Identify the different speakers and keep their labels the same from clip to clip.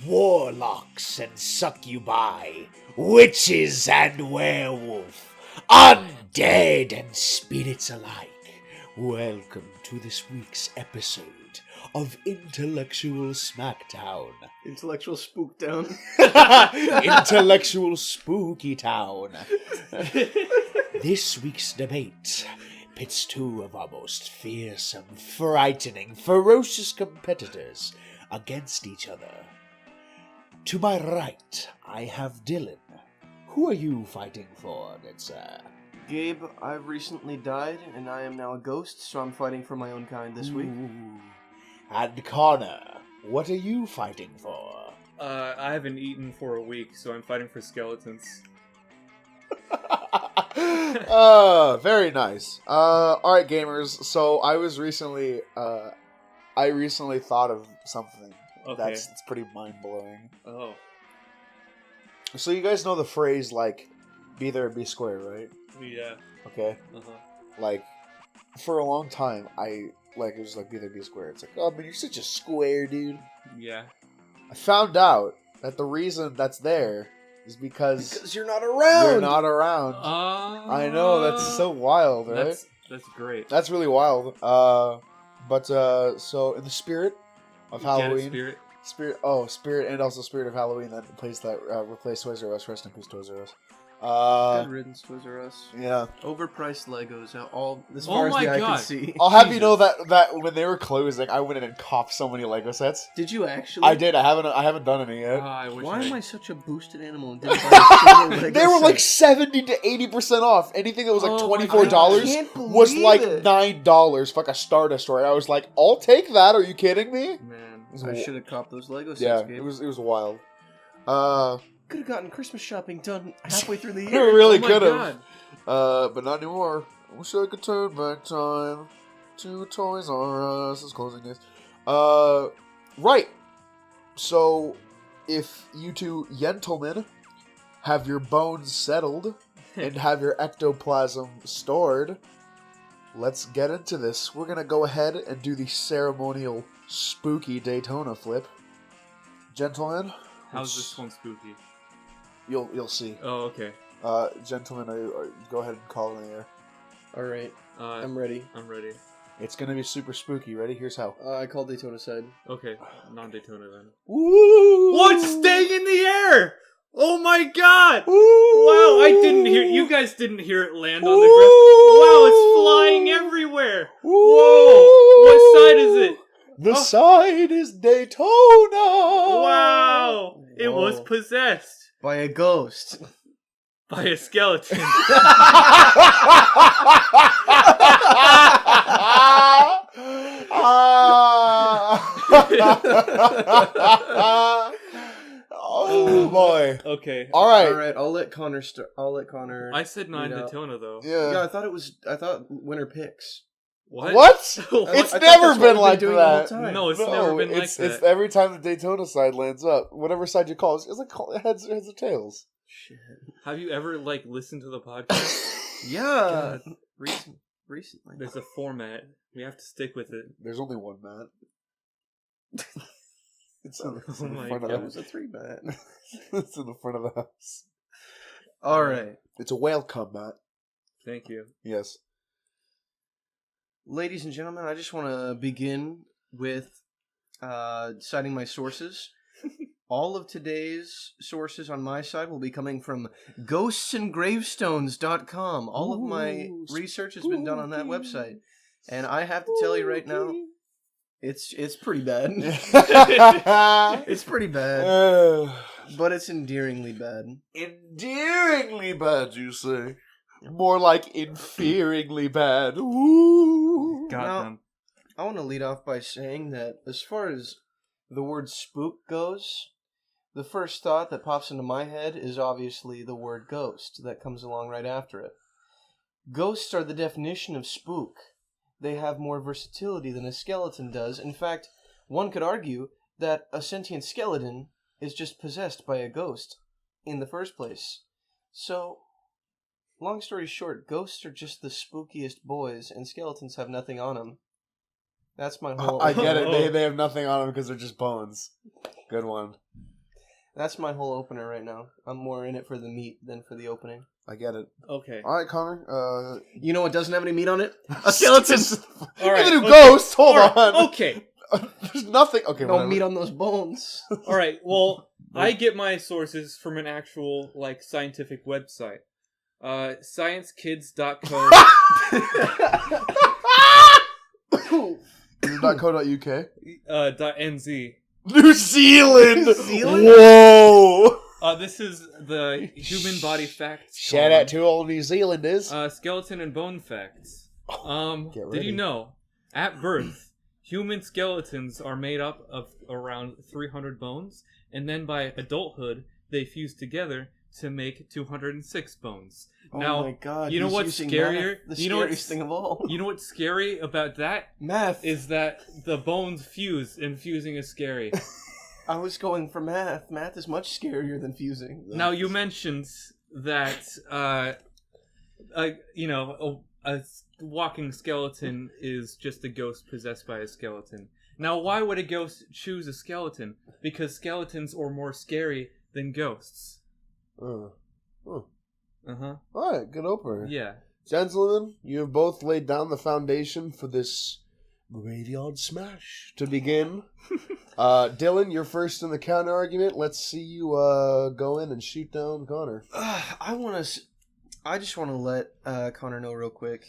Speaker 1: warlocks and succubi, witches and werewolf, undead and spirits alike. Welcome to this week's episode of Intellectual Smackdown.
Speaker 2: Intellectual Spook Down.
Speaker 1: Intellectual Spooky Town. This week's debate pits two of our most fearsome, frightening, ferocious competitors against each other. To my right, I have Dylan. Who are you fighting for, good sir?
Speaker 2: Gabe, I've recently died, and I am now a ghost, so I'm fighting for my own kind this week.
Speaker 1: And Connor, what are you fighting for?
Speaker 3: I haven't eaten for a week, so I'm fighting for skeletons.
Speaker 4: Very nice. Alright, gamers, so I recently thought of something that's pretty mind-blowing.
Speaker 3: Oh.
Speaker 4: So you guys know the phrase, like, be there or be square, right?
Speaker 3: Yeah.
Speaker 4: Okay?
Speaker 3: Uh-huh.
Speaker 4: Like, for a long time, it was like, be there, be square. It's like, oh, man, you're such a square, dude.
Speaker 3: Yeah.
Speaker 4: I found out that the reason that's there is because
Speaker 2: you're not around!
Speaker 4: You're not around. I know, that's so wild, right?
Speaker 3: That's great.
Speaker 4: That's really wild. So in the spirit of Halloween, spirit, and also spirit of Halloween, that place that replaced Toys R Us. Rest in peace, Toys R Us.
Speaker 2: Good riddance, Toys R Us.
Speaker 4: Yeah.
Speaker 2: Overpriced Legos, all as far as the eye can see.
Speaker 4: I'll have you know that when they were closing, I went in and copped so many Lego sets.
Speaker 2: Did you actually?
Speaker 4: I did. I haven't done any yet.
Speaker 2: Why am I such a boosted animal and didn't buy a single Lego
Speaker 4: They were
Speaker 2: set?
Speaker 4: like 70 to 80% off. Anything that was like $24 was like $9 for like a Stardust story. I was like, I'll take that. Are you kidding me?
Speaker 2: Man, I should have copped those Lego sets.
Speaker 4: Yeah,
Speaker 2: Gabe.
Speaker 4: it was wild.
Speaker 2: Could have gotten Christmas shopping done halfway through the
Speaker 4: You
Speaker 2: year.
Speaker 4: really could have. But not anymore. I wish I could turn back time to Toys R Us. It's closing days. Right. So, if you two gentlemen have your bones settled and have your ectoplasm stored, let's get into this. We're going to go ahead and do the ceremonial spooky Daytona flip. Gentlemen.
Speaker 3: How's this one spooky?
Speaker 4: You'll see.
Speaker 3: Oh, okay.
Speaker 4: Gentlemen, go ahead and call it in the air.
Speaker 2: Alright, I'm ready.
Speaker 3: I'm ready.
Speaker 4: It's gonna be super spooky. Ready? Here's how.
Speaker 2: I called Daytona side.
Speaker 3: Okay, non-Daytona then.
Speaker 4: Woo!
Speaker 3: What's staying in the air? Oh my god!
Speaker 4: Woo!
Speaker 3: Wow, I didn't hear. You guys didn't hear it land on the ground. Wow, it's flying everywhere.
Speaker 4: Woo!
Speaker 3: Whoa! What side is it?
Speaker 4: The side is Daytona.
Speaker 3: Wow! It was possessed
Speaker 2: By a ghost.
Speaker 3: by a skeleton.
Speaker 4: Oh boy.
Speaker 3: Okay.
Speaker 4: All right.
Speaker 2: Alright, I'll let Connor start.
Speaker 3: I said non-Daytona though.
Speaker 4: Yeah.
Speaker 2: I thought winner picks.
Speaker 3: What?
Speaker 4: What?
Speaker 3: What?
Speaker 4: It's
Speaker 2: I thought
Speaker 4: never
Speaker 2: that's what
Speaker 4: been
Speaker 2: we've
Speaker 4: like
Speaker 2: been doing the whole
Speaker 4: that.
Speaker 2: time.
Speaker 3: No, it's never been like that.
Speaker 4: It's every time the Daytona side lands up, whatever side you call, it's like heads or tails.
Speaker 2: Shit.
Speaker 3: Have you ever listened to the podcast?
Speaker 2: Yeah. Recently.
Speaker 3: There's a format. We have to stick with it.
Speaker 4: There's only one Matt. It's in
Speaker 3: Oh
Speaker 4: the
Speaker 3: my
Speaker 4: front of
Speaker 2: That
Speaker 4: the
Speaker 2: was a 3-man.
Speaker 4: It's in the front of the house.
Speaker 2: Alright.
Speaker 4: It's a welcome, Matt.
Speaker 3: Thank you.
Speaker 4: Yes.
Speaker 2: Ladies and gentlemen, I just want to begin with citing my sources. All of today's sources on my side will be coming from ghostsandgravestones.com. All of my research has been done on that website. And I have to tell you right now, it's pretty bad. It's pretty bad. But it's endearingly bad.
Speaker 4: Endearingly bad, you say? More like inferiorly bad. Ooh.
Speaker 3: Goddamn.
Speaker 2: I want to lead off by saying that as far as the word spook goes, the first thought that pops into my head is obviously the word ghost that comes along right after it. Ghosts are the definition of spook. They have more versatility than a skeleton does. In fact, one could argue that a sentient skeleton is just possessed by a ghost in the first place. So, long story short, ghosts are just the spookiest boys, and skeletons have nothing on them. That's my whole...
Speaker 4: I get it. They have nothing on them because they're just bones. Good one.
Speaker 2: That's my whole opener right now. I'm more in it for the meat than for the opening.
Speaker 4: I get it.
Speaker 3: Okay.
Speaker 4: All right, Connor.
Speaker 2: You know what doesn't have any meat on it? A skeleton.
Speaker 3: All right.
Speaker 4: Even ghosts. Hold
Speaker 3: All right,
Speaker 4: on.
Speaker 3: Okay.
Speaker 4: There's nothing. Okay,
Speaker 2: No
Speaker 4: whatever.
Speaker 2: meat on those bones.
Speaker 3: All right. Well, I get my sources from an actual scientific website. Sciencekids.co.
Speaker 4: .co.uk.
Speaker 3: .nz.
Speaker 4: New Zealand.
Speaker 2: New Zealand?
Speaker 4: Whoa.
Speaker 3: This is the human body facts.
Speaker 1: Shout out to all New Zealanders.
Speaker 3: Skeleton and bone facts.
Speaker 1: Get
Speaker 3: Did
Speaker 1: ready.
Speaker 3: you know, at birth, human skeletons are made up of around 300 bones, and then by adulthood, they fuse together to make 206 bones.
Speaker 2: Oh
Speaker 3: Now,
Speaker 2: my god.
Speaker 3: you know
Speaker 2: he's
Speaker 3: what's
Speaker 2: using
Speaker 3: scarier?
Speaker 2: math, the
Speaker 3: You know
Speaker 2: scariest
Speaker 3: what's-
Speaker 2: thing of all.
Speaker 3: You know what's scary about that?
Speaker 2: Math.
Speaker 3: Is that the bones fuse, and fusing is scary.
Speaker 2: I was going for math. Math is much scarier than fusing.
Speaker 3: Now, you mentioned that, a walking skeleton is just a ghost possessed by a skeleton. Now, why would a ghost choose a skeleton? Because skeletons are more scary than ghosts.
Speaker 4: Oh.
Speaker 3: Uh-huh.
Speaker 4: All right, good opener.
Speaker 3: Yeah.
Speaker 4: Gentlemen, you have both laid down the foundation for this graveyard smash to begin. Dylan, you're first in the counter argument. Let's see you go in and shoot down Connor.
Speaker 2: I just want to let Connor know real quick.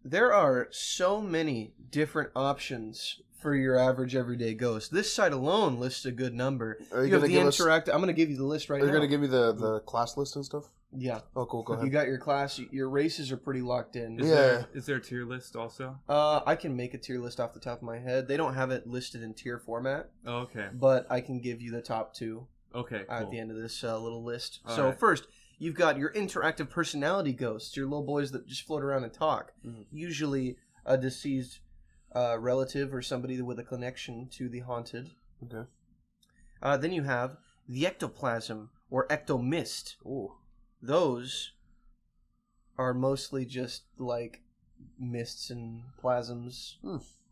Speaker 2: There are so many different options for your average everyday ghost. This site alone lists a good number.
Speaker 4: Are you
Speaker 2: have
Speaker 4: gonna
Speaker 2: the
Speaker 4: give us?
Speaker 2: interact. I'm going to give you the list right
Speaker 4: Are
Speaker 2: now.
Speaker 4: you gonna give me the class list and stuff?
Speaker 2: Yeah.
Speaker 4: Oh, cool. Go
Speaker 2: You
Speaker 4: ahead.
Speaker 2: got your class. Your races are pretty locked in.
Speaker 3: Is there a tier list also?
Speaker 2: I can make a tier list off the top of my head. They don't have it listed in tier format,
Speaker 3: Oh, okay.
Speaker 2: but I can give you the top two
Speaker 3: Okay, cool.
Speaker 2: at the end of this little list.
Speaker 3: All
Speaker 2: So
Speaker 3: right.
Speaker 2: first, you've got your interactive personality ghosts, your little boys that just float around and talk.
Speaker 4: Mhm.
Speaker 2: Usually a deceased relative or somebody with a connection to the haunted.
Speaker 4: Okay.
Speaker 2: Then you have the ectoplasm or ectomist.
Speaker 4: Ooh.
Speaker 2: Those are mostly just like mists and plasms.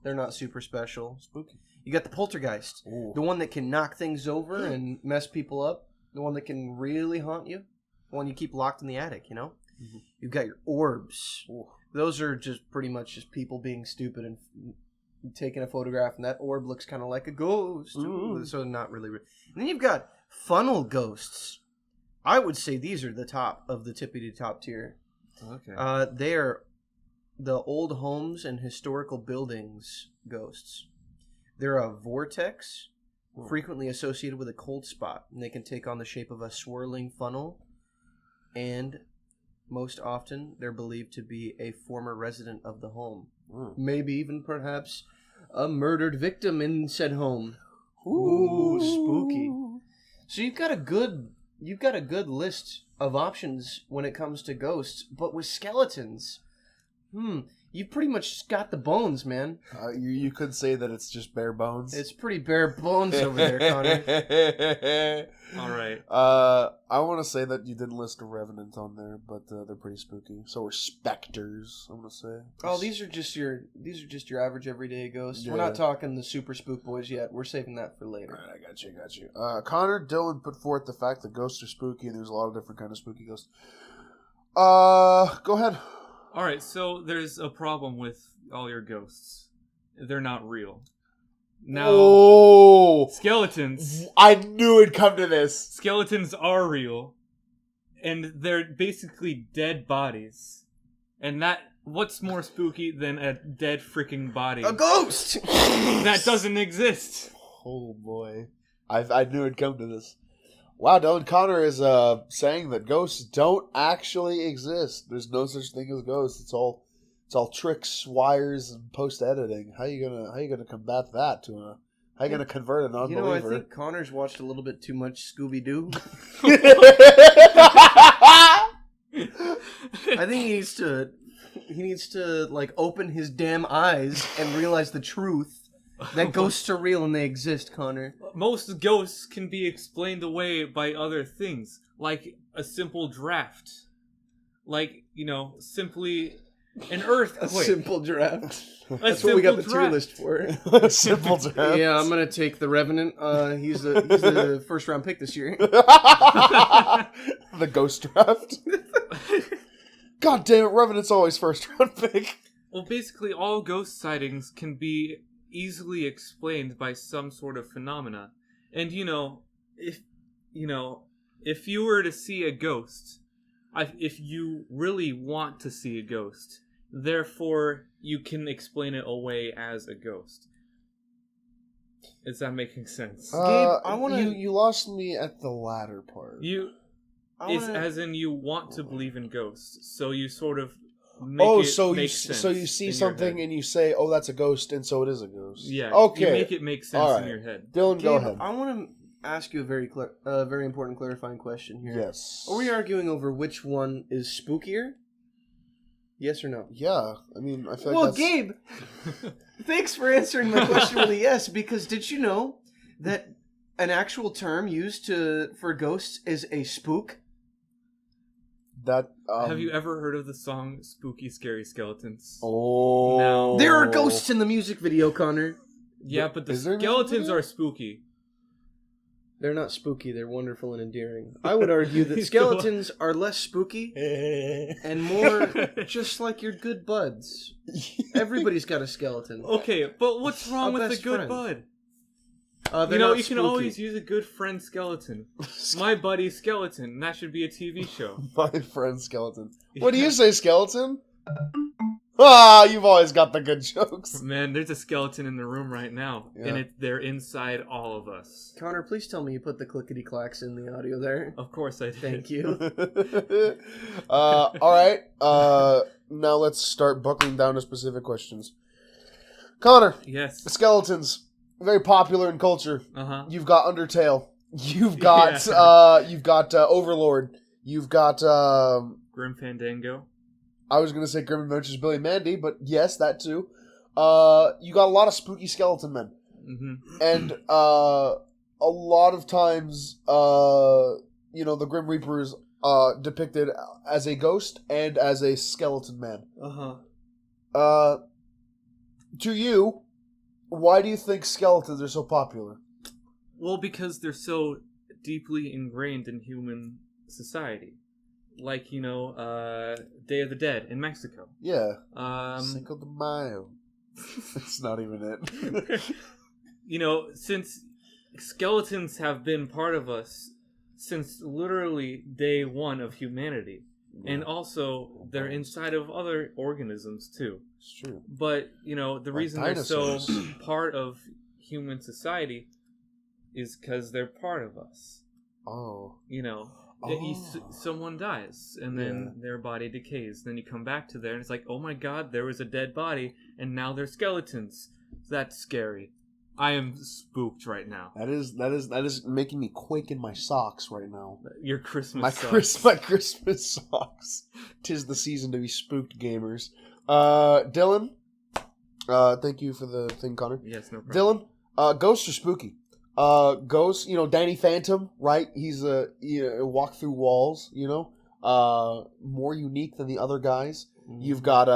Speaker 2: They're not super special.
Speaker 4: Spooky.
Speaker 2: You got the poltergeist,
Speaker 4: Ooh.
Speaker 2: the one that can knock things over and mess people up, the one that can really haunt you, the one you keep locked in the attic, you know?
Speaker 4: Mhm.
Speaker 2: You've got your orbs.
Speaker 4: Ooh.
Speaker 2: Those are just pretty much just people being stupid and taking a photograph, and that orb looks kind of like a ghost.
Speaker 4: Ooh.
Speaker 2: So not really. And then you've got funnel ghosts. I would say these are the top of the tippity top tier.
Speaker 3: Okay.
Speaker 2: They are the old homes and historical buildings ghosts. They're a vortex, frequently associated with a cold spot, and they can take on the shape of a swirling funnel, and most often they're believed to be a former resident of the home. Maybe even perhaps a murdered victim in said home. Ooh, spooky. So you've got a good list of options when it comes to ghosts, but with skeletons, you pretty much got the bones, man.
Speaker 4: You could say that it's just bare bones.
Speaker 2: It's pretty bare bones over there, Connor.
Speaker 3: All right.
Speaker 4: I want to say that you didn't list a revenant on there, but they're pretty spooky. So are specters. I'm gonna say.
Speaker 2: Oh, these are just your average everyday ghosts.
Speaker 4: Yeah.
Speaker 2: We're not talking the super spook boys yet. We're saving that for later.
Speaker 4: All right, I got you. Connor, Dylan put forth the fact that ghosts are spooky, and there's a lot of different kind of spooky ghosts. Go ahead.
Speaker 3: All right, so there's a problem with all your ghosts. They're not real. Now,
Speaker 1: Oh,
Speaker 3: skeletons
Speaker 1: I knew it'd come to this.
Speaker 3: skeletons are real, and they're basically dead bodies. And what's more spooky than a dead freaking body
Speaker 2: A ghost.
Speaker 3: that doesn't exist?
Speaker 1: Oh boy, I knew it'd come to this. Wow, Dylan Connor is saying that ghosts don't actually exist. There's no such thing as ghosts. It's all tricks, wires, and post editing. How you gonna combat that? How you gonna convert an
Speaker 2: You know, I
Speaker 1: unbeliever?
Speaker 2: think Connor's watched a little bit too much Scooby Doo. I think he needs to like open his damn eyes and realize the truth that ghosts are real and they exist, Connor.
Speaker 3: Most ghosts can be explained away by other things, like a simple draft. Like, simply An
Speaker 2: A
Speaker 3: earthquake.
Speaker 2: simple draft.
Speaker 3: A
Speaker 2: That's what we got the
Speaker 3: simple
Speaker 2: tier
Speaker 3: draft.
Speaker 2: list for.
Speaker 1: Simple draft.
Speaker 2: Yeah, I'm gonna take the Revenant. He's the first round pick this year.
Speaker 4: The ghost draft. God damn it, Revenant's always first round pick.
Speaker 3: Well, basically, all ghost sightings can be easily explained by some sort of phenomena. And if you were to see a ghost, if you really want to see a ghost, therefore you can explain it away as a ghost. Is that making sense?
Speaker 2: Gabe, I wanna-
Speaker 4: You lost me at the latter part.
Speaker 3: As in you want to believe in ghosts, so you sort of make
Speaker 4: so
Speaker 3: make
Speaker 4: you
Speaker 3: sense
Speaker 4: so you see
Speaker 3: in your
Speaker 4: something
Speaker 3: head.
Speaker 4: and you say, "Oh, that's a ghost," and so it is a ghost.
Speaker 3: Yeah.
Speaker 4: Okay.
Speaker 3: You make it make sense
Speaker 4: All
Speaker 3: in
Speaker 4: right.
Speaker 3: your head.
Speaker 4: Dylan, go
Speaker 2: Gabe,
Speaker 4: ahead.
Speaker 2: I want to ask you a very important clarifying question here.
Speaker 4: Yes.
Speaker 2: Are we arguing over which one is spookier? Yes or no?
Speaker 4: Yeah. I mean, I feel like
Speaker 2: Well,
Speaker 4: that's...
Speaker 2: Gabe, thanks for answering my question with a yes, because did you know that an actual term used for ghosts is a spook?
Speaker 4: That.
Speaker 3: Have you ever heard of the song "Spooky Scary Skeletons"?
Speaker 4: Oh.
Speaker 3: No.
Speaker 2: There are ghosts in the music video, Connor.
Speaker 3: Yeah, but the
Speaker 4: Is there a music
Speaker 3: skeletons
Speaker 4: video?
Speaker 3: are spooky.
Speaker 2: They're not spooky, they're wonderful and endearing. I would argue that skeletons are less spooky and more just like your good buds. Everybody's got a skeleton.
Speaker 3: Okay, but what's wrong
Speaker 2: A
Speaker 3: with the
Speaker 2: best
Speaker 3: good
Speaker 2: friend.
Speaker 3: bud?
Speaker 2: They're
Speaker 3: You
Speaker 2: not
Speaker 3: can
Speaker 2: spooky.
Speaker 3: always use a good friend skeleton. My buddy skeleton. That should be a TV show.
Speaker 4: My friend skeleton. What do you say, skeleton? Ah, you've always got the good jokes.
Speaker 3: Man, there's a skeleton in the room right now,
Speaker 4: Yeah.
Speaker 3: and they're inside all of us.
Speaker 2: Connor, please tell me you put the clickety clacks in the audio there.
Speaker 3: Of course I did.
Speaker 2: Thank you.
Speaker 4: All right. Now let's start buckling down to specific questions. Connor,
Speaker 3: Yes.
Speaker 4: skeletons, very popular in culture.
Speaker 3: Uh-huh.
Speaker 4: You've got Undertale. You've got Overlord. You've got
Speaker 3: Grim Fandango.
Speaker 4: I was gonna say Grim Adventures of Billy and Mandy, but yes, that too. You got a lot of spooky skeleton men,
Speaker 3: Mm-hmm.
Speaker 4: and a lot of times, the Grim Reaper is depicted as a ghost and as a skeleton man.
Speaker 3: Uh-huh.
Speaker 4: To you, why do you think skeletons are so popular?
Speaker 3: Well, because they're so deeply ingrained in human society. Like, Day of the Dead in Mexico.
Speaker 4: Yeah, Cinco de Mayo. It's not even it.
Speaker 3: Since skeletons have been part of us since literally day one of humanity. And also, they're inside of other organisms, too.
Speaker 4: It's true.
Speaker 3: But, the reason they're so
Speaker 4: dinosaurs.
Speaker 3: part of human society is because they're part of us.
Speaker 4: Oh.
Speaker 3: Someone dies, and then their body decays. Then you come back to there, and it's like, oh my god, there was a dead body, and now they're skeletons. That's scary. I am spooked right now.
Speaker 4: That is making me quake in my socks right now.
Speaker 3: Your Christmas
Speaker 4: My
Speaker 3: sucks.
Speaker 4: my Christmas socks. 'Tis the season to be spooked, gamers. Dylan, thank you for the thing, Connor.
Speaker 3: Yes, no problem.
Speaker 4: Dylan, ghosts are spooky. Ghosts, Danny Phantom, right? He's walk through walls, more unique than the other guys. You've got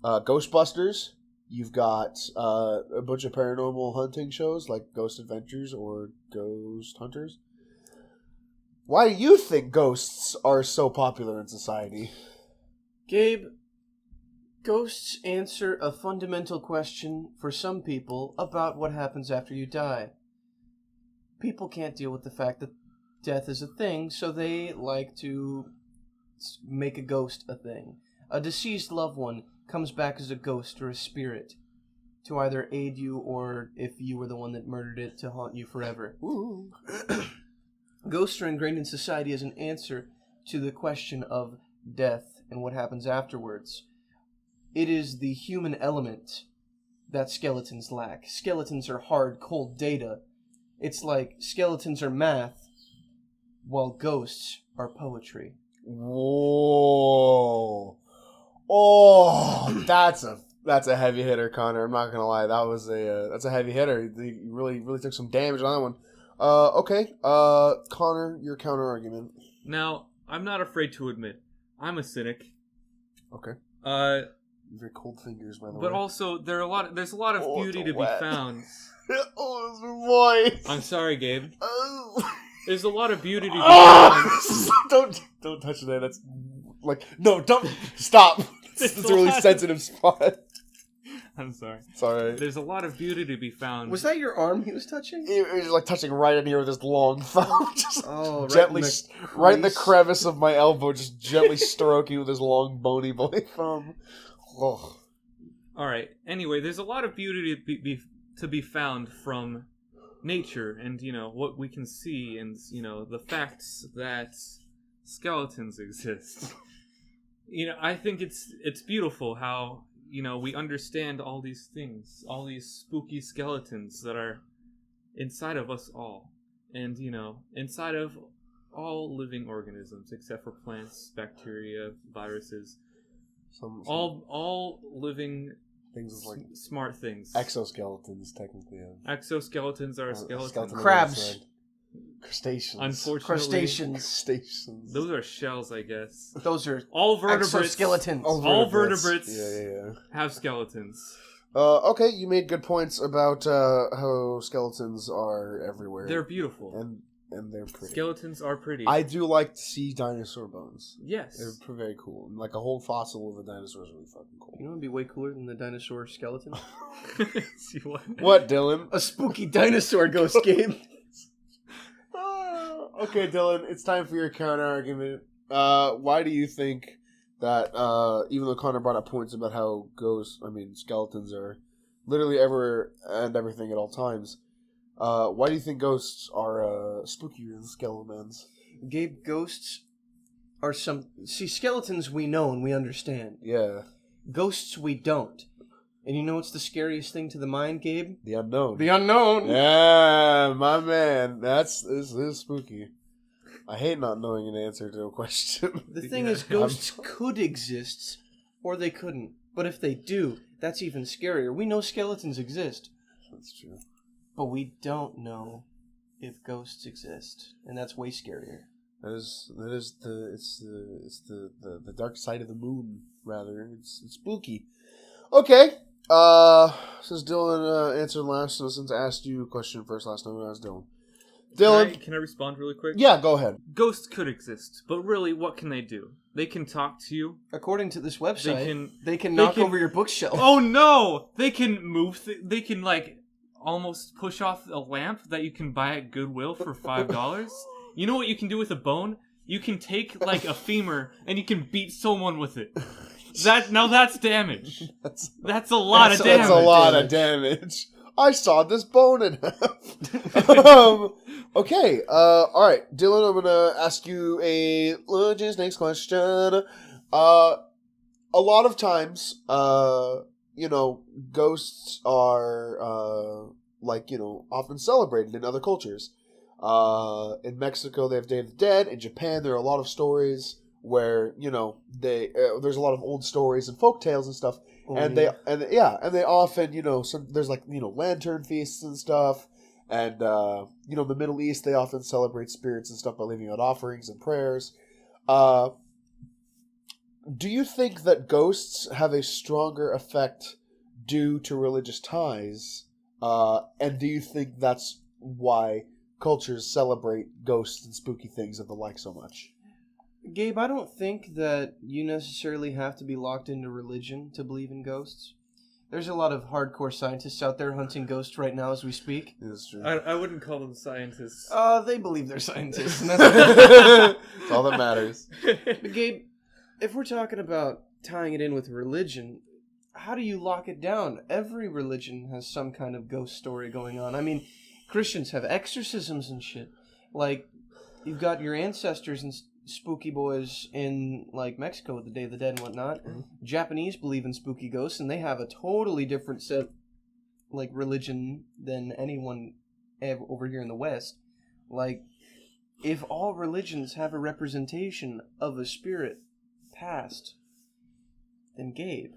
Speaker 4: Ghostbusters. You've got a bunch of paranormal hunting shows like Ghost Adventures or Ghost Hunters. Why do you think ghosts are so popular in society?
Speaker 2: Gabe, ghosts answer a fundamental question for some people about what happens after you die. People can't deal with the fact that death is a thing, so they like to make a ghost a thing. A deceased loved one comes back as a ghost or a spirit to either aid you or, if you were the one that murdered it, to haunt you forever.
Speaker 4: Ooh.
Speaker 2: Ghosts are ingrained in society as an answer to the question of death and what happens afterwards. It is the human element that skeletons lack. Skeletons are hard, cold data. It's like skeletons are math, while ghosts are poetry.
Speaker 4: Whoa. Oh, that's a heavy hitter, Connor. I'm not gonna lie. That's a heavy hitter. You really took some damage on that one. Okay. Connor, your counter argument.
Speaker 3: Now, I'm not afraid to admit, I'm a cynic.
Speaker 4: Okay.
Speaker 5: Very cold fingers, by the way.
Speaker 3: But also, there's a lot of beauty to be found.
Speaker 4: Oh, it's my voice.
Speaker 3: I'm sorry, Gabe.
Speaker 4: Oh.
Speaker 3: There's a lot of beauty to be found.
Speaker 4: Don't touch that. That's like no. Don't stop. It's a really sensitive spot.
Speaker 3: I'm sorry.
Speaker 4: Sorry.
Speaker 3: There's a lot of beauty to be found.
Speaker 2: Was that your arm he was touching?
Speaker 4: He was like touching right in here with his long thumb, just
Speaker 2: Oh,
Speaker 4: gently, right in the
Speaker 2: crease.
Speaker 4: crevice of my elbow, just gently stroking with his long bony boy thumb. Oh.
Speaker 3: All right. Anyway, there's a lot of beauty to be found from nature, and what we can see, and the facts that skeletons exist. I think it's beautiful how we understand all these things, all these spooky skeletons that are inside of us all, and inside of all living organisms except for plants, bacteria, viruses.
Speaker 5: Some
Speaker 3: All living
Speaker 5: things like
Speaker 3: smart things.
Speaker 5: exoskeletons, technically.
Speaker 3: Exoskeletons are skeletons.
Speaker 5: skeleton
Speaker 2: Crabs.
Speaker 5: Crustaceans.
Speaker 3: Unfortunately,
Speaker 2: Crustaceans.
Speaker 5: Crustaceans.
Speaker 3: those are shells, I guess.
Speaker 2: Those are
Speaker 3: All vertebrates.
Speaker 2: exoskeletons.
Speaker 3: All vertebrates
Speaker 5: Yeah.
Speaker 3: have skeletons.
Speaker 4: Okay, you made good points about how skeletons are everywhere.
Speaker 3: They're beautiful.
Speaker 4: and they're pretty.
Speaker 3: Skeletons are pretty.
Speaker 4: I do like to see dinosaur bones.
Speaker 3: Yes.
Speaker 4: They're very cool. And like a whole fossil of a dinosaur is really fucking cool.
Speaker 2: You know what would be way cooler than the dinosaur skeleton?
Speaker 3: See what?
Speaker 4: What, Dylan?
Speaker 2: A spooky dinosaur ghost game.
Speaker 4: Okay, Dylan, it's time for your counter argument. Why do you think that, even though Connor brought up points about how skeletons are literally everywhere and everything at all times, why do you think ghosts are spookier than skeletons?
Speaker 2: Gabe, ghosts are skeletons we know and we understand.
Speaker 4: Yeah,
Speaker 2: Ghosts we don't. And you know what's the scariest thing to the mind, Gabe?
Speaker 4: the unknown.
Speaker 2: The unknown.
Speaker 4: Yeah, my man. This is spooky. I hate not knowing an answer to a question.
Speaker 2: The thing is, ghosts could exist, or they couldn't. But if they do, that's even scarier. We know skeletons exist,
Speaker 4: That's true.
Speaker 2: but we don't know if ghosts exist, and that's way scarier.
Speaker 4: That is the dark side of the moon. Rather, it's spooky. Okay. Since Dylan answered last, since I asked you a question first last time, I asked Dylan. Dylan,
Speaker 3: Can I respond really quick?
Speaker 4: yeah, go ahead.
Speaker 3: Ghosts could exist, but really, what can they do? They can talk to you.
Speaker 2: According to this website, they can
Speaker 3: they
Speaker 2: knock
Speaker 3: can-
Speaker 2: over your bookshelf.
Speaker 3: Oh no! They can move. They can almost push off a lamp that you can buy at Goodwill for $5. You know what you can do with a bone? You can take a femur and you can beat someone with it. That's damage. That's a lot of damage.
Speaker 4: That's a lot of damage. I sawed this bone in half. Okay. All right, Dylan. I'm gonna ask you a logistics question. A lot of times, ghosts are often celebrated in other cultures. In Mexico, they have Day of the Dead. In Japan, there are a lot of stories where there's a lot of old stories and folk tales and stuff. They often there's lantern feasts and stuff, and the Middle East, they often celebrate spirits and stuff by leaving out offerings and prayers. Do you think that ghosts have a stronger effect due to religious ties? And do you think that's why cultures celebrate ghosts and spooky things and the like so much?
Speaker 2: Gabe, I don't think that you necessarily have to be locked into religion to believe in ghosts. There's a lot of hardcore scientists out there hunting ghosts right now as we speak.
Speaker 4: That's true.
Speaker 3: I wouldn't call them scientists.
Speaker 2: They believe they're scientists. And
Speaker 4: That's all that matters.
Speaker 2: But Gabe, if we're talking about tying it in with religion, how do you lock it down? Every religion has some kind of ghost story going on. I mean, Christians have exorcisms and shit. Like, you've got your ancestors and spooky boys in Mexico with the Day of the Dead and whatnot.
Speaker 4: Mm-hmm.
Speaker 2: Japanese believe in spooky ghosts, and they have a totally different set religion than anyone over here in the West. If all religions have a representation of a spirit past, then Gabe.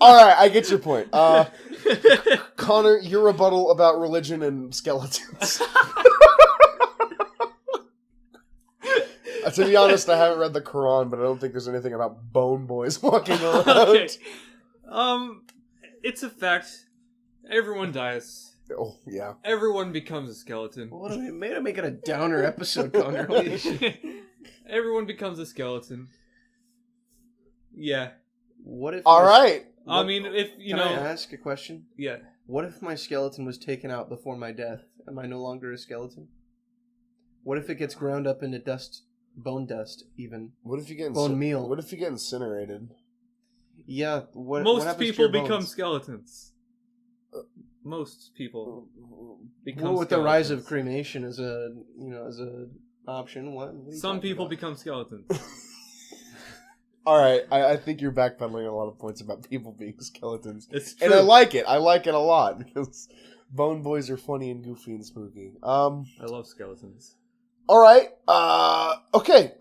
Speaker 4: All right, I get your point.
Speaker 5: Connor, your rebuttal about religion and skeletons. To be honest, I haven't read the Quran, but I don't think there's anything about bone boys walking around.
Speaker 3: Okay. It's a fact. Everyone dies.
Speaker 5: Oh, yeah.
Speaker 3: Everyone becomes a skeleton.
Speaker 2: What made it make it a downer episode, Connor? Holy shit.
Speaker 3: Everyone becomes a skeleton. Yeah.
Speaker 2: What if?
Speaker 5: All right.
Speaker 3: I mean, if you
Speaker 2: Can
Speaker 3: know.
Speaker 2: I ask a question?
Speaker 3: Yeah.
Speaker 2: What if my skeleton was taken out before my death? Am I no longer a skeleton? What if it gets ground up into dust, bone dust, even?
Speaker 5: What if you get
Speaker 2: Bone meal.
Speaker 5: What if you get incinerated?
Speaker 2: Yeah. What?
Speaker 3: Most
Speaker 2: happens to
Speaker 3: people
Speaker 2: your
Speaker 3: become
Speaker 2: bones?
Speaker 3: skeletons. Most people become.
Speaker 2: Well, with the rise of
Speaker 3: skeletons.
Speaker 2: cremation as a option, what are you
Speaker 3: Some
Speaker 2: talking
Speaker 3: people
Speaker 2: about?
Speaker 3: become skeletons.
Speaker 5: All right, I think you're backpedaling a lot of points about people being skeletons.
Speaker 3: It's true.
Speaker 5: And I like it. I like it a lot because bone boys are funny and goofy and spooky.
Speaker 3: I love skeletons.
Speaker 5: All right. Okay.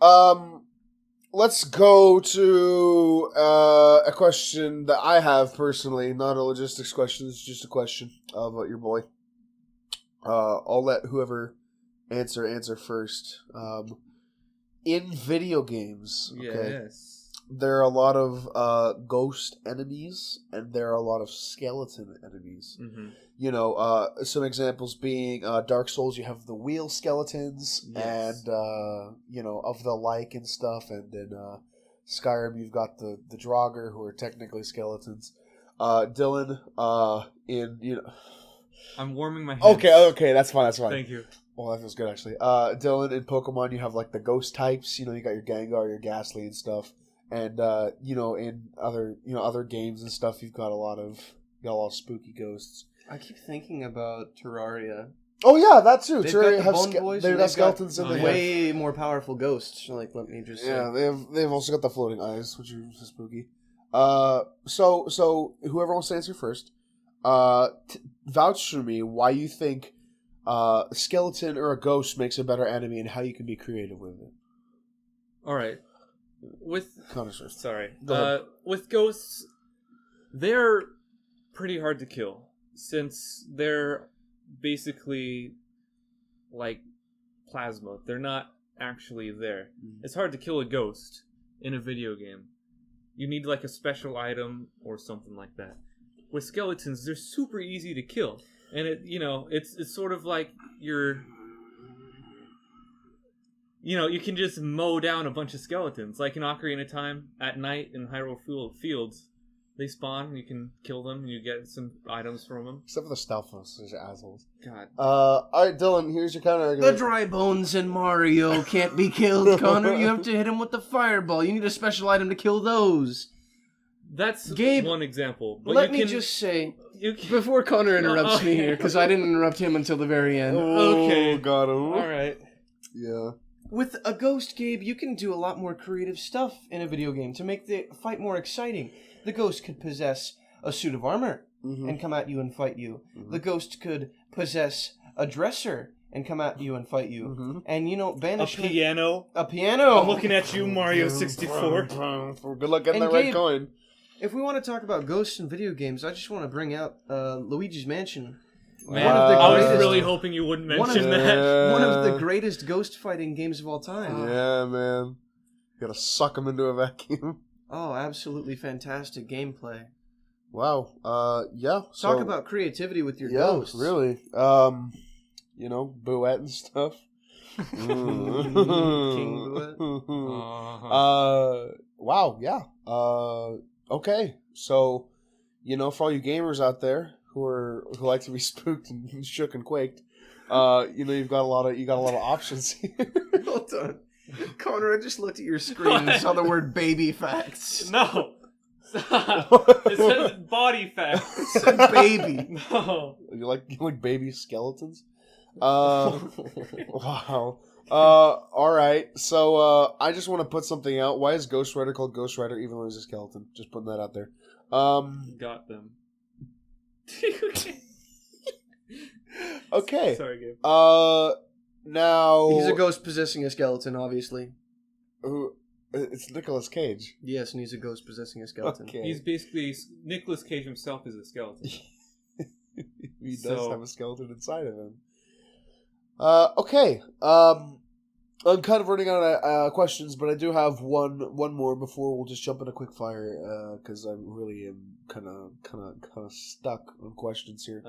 Speaker 5: Let's go to a question that I have personally, not a logistics question. It's just a question about your boy. I'll let whoever answer first. In video games, okay,
Speaker 3: Yes.
Speaker 5: there are a lot of ghost enemies and there are a lot of skeleton enemies.
Speaker 3: Mm-hmm.
Speaker 5: You know, some examples being Dark Souls, you have the wheel skeletons,
Speaker 3: Yes.
Speaker 5: and, you know, of the like and stuff, and in Skyrim, you've got the Draugr, who are technically skeletons. Dylan, in, you know...
Speaker 3: I'm warming my hands.
Speaker 5: Okay, that's fine.
Speaker 3: Thank you.
Speaker 5: Well, that feels good, actually. Dylan, in Pokemon, you have, like, the ghost types, you know, you got your Gengar, your Ghastly and stuff, and, you know, in other games and stuff, you've got a lot of spooky ghosts.
Speaker 2: I keep thinking about Terraria.
Speaker 5: Oh yeah, that too.
Speaker 2: They've
Speaker 5: Terraria
Speaker 2: got the
Speaker 5: have
Speaker 2: bone boys.
Speaker 5: they've
Speaker 2: and
Speaker 5: got
Speaker 2: they've
Speaker 5: skeletons and
Speaker 3: oh,
Speaker 5: they
Speaker 3: yeah.
Speaker 5: have
Speaker 2: way more powerful ghosts. Like, let me just say.
Speaker 5: yeah, they've also got the floating eyes, which are spooky. So whoever wants to answer first, vouch for me why you think a skeleton or a ghost makes a better enemy and how you can be creative with it.
Speaker 3: All right. With
Speaker 5: Connor first.
Speaker 3: sorry.
Speaker 5: Go ahead.
Speaker 3: With ghosts, they're pretty hard to kill since they're basically like plasma. They're not actually there. It's hard to kill a ghost in a video game. You need like a special item or something like that. With skeletons, they're super easy to kill, and it's sort of like you can just mow down a bunch of skeletons, like in Ocarina of Time at night in Hyrule Fields. They spawn, you can kill them, and you get some items from them.
Speaker 5: Except for the Stalfos, those are assholes.
Speaker 3: God.
Speaker 5: Alright, Dylan, here's your counter
Speaker 2: The
Speaker 5: argument.
Speaker 2: dry bones in Mario can't be killed, Connor. You have to hit him with the fireball. You need a special item to kill those.
Speaker 3: That's
Speaker 2: Gabe,
Speaker 3: one example. But
Speaker 2: Let
Speaker 3: you
Speaker 2: me
Speaker 3: can,
Speaker 2: just say,
Speaker 3: you can,
Speaker 2: before Connor interrupts me
Speaker 3: Okay.
Speaker 2: here, because I didn't interrupt him until the very end.
Speaker 3: Okay.
Speaker 5: Got him.
Speaker 3: All right.
Speaker 5: Yeah.
Speaker 2: With a ghost, Gabe, you can do a lot more creative stuff in a video game to make the fight more exciting. The ghost could possess a suit of armor and come at you and fight you. The ghost could possess a dresser and come at you and fight you. And, banishment...
Speaker 3: piano.
Speaker 2: A piano!
Speaker 3: I'm looking at you, Mario 64.
Speaker 5: Good luck getting
Speaker 2: And
Speaker 5: that red
Speaker 2: Gabe-
Speaker 5: coin.
Speaker 2: If we want to talk about ghosts in video games, I just want to bring out Luigi's Mansion.
Speaker 3: Man,
Speaker 2: One of the
Speaker 3: I was
Speaker 2: greatest-
Speaker 3: really hoping you wouldn't
Speaker 2: one of
Speaker 3: mention
Speaker 2: the-
Speaker 3: that.
Speaker 2: One of the greatest ghost fighting games of all time.
Speaker 5: Yeah, man. You gotta suck them into a vacuum.
Speaker 2: Oh, absolutely fantastic gameplay.
Speaker 5: Wow. Yeah.
Speaker 2: Talk about creativity with your
Speaker 5: yeah,
Speaker 2: ghosts.
Speaker 5: really. Bouette and stuff.
Speaker 2: King Bouette.
Speaker 5: Wow. Yeah. Okay. So, for all you gamers out there who like to be spooked and shook and quaked, you've got a lot of options here.
Speaker 2: Hold on. Connor, I just looked at your screen and saw the word baby facts.
Speaker 3: No. Stop. It says body fat.
Speaker 2: It said baby.
Speaker 3: No.
Speaker 5: You like baby skeletons? Wow. All right. So I just want to put something out. Why is Ghost Rider called Ghost Rider even though he's a skeleton? Just putting that out there.
Speaker 3: Got them.
Speaker 5: Okay.
Speaker 3: Sorry, Gabe.
Speaker 5: Now
Speaker 2: He's a ghost possessing a skeleton, obviously.
Speaker 5: Who? It's Nicolas Cage.
Speaker 2: Yes, and he's a ghost possessing a skeleton.
Speaker 5: Okay.
Speaker 3: He's basically Nicolas Cage himself is a skeleton.
Speaker 5: He does
Speaker 3: So-
Speaker 5: have a skeleton inside of him. Okay. I'm kind of running out of questions, but I do have one more before we'll just jump into quick fire because I really am kind of stuck on questions here.